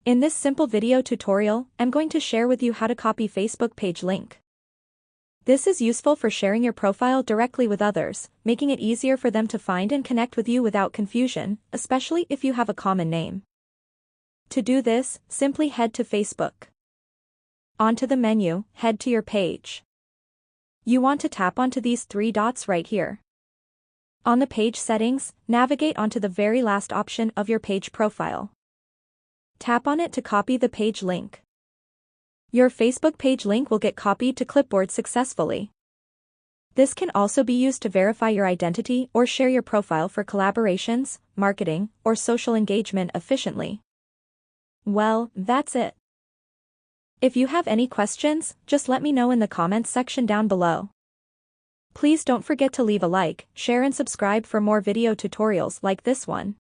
In this simple video tutorial, I'm going to share with you how to copy Facebook page link. This is useful for sharing your profile directly with others, making it easier for them to find and connect with you without confusion, especially if you have a common name. To do this, simply head to Facebook. Onto the menu, head to your page. You want to tap onto these three dots right here. On the page settings, navigate onto the very last option of your page profile. Tap on it to copy the page link. Your Facebook page link will get copied to Clipboard successfully. This can also be used to verify your identity or share your profile for collaborations, marketing, or social engagement efficiently. Well, that's it. If you have any questions, just let me know in the comments section down below. Please don't forget to leave a like, share and subscribe for more video tutorials like this one.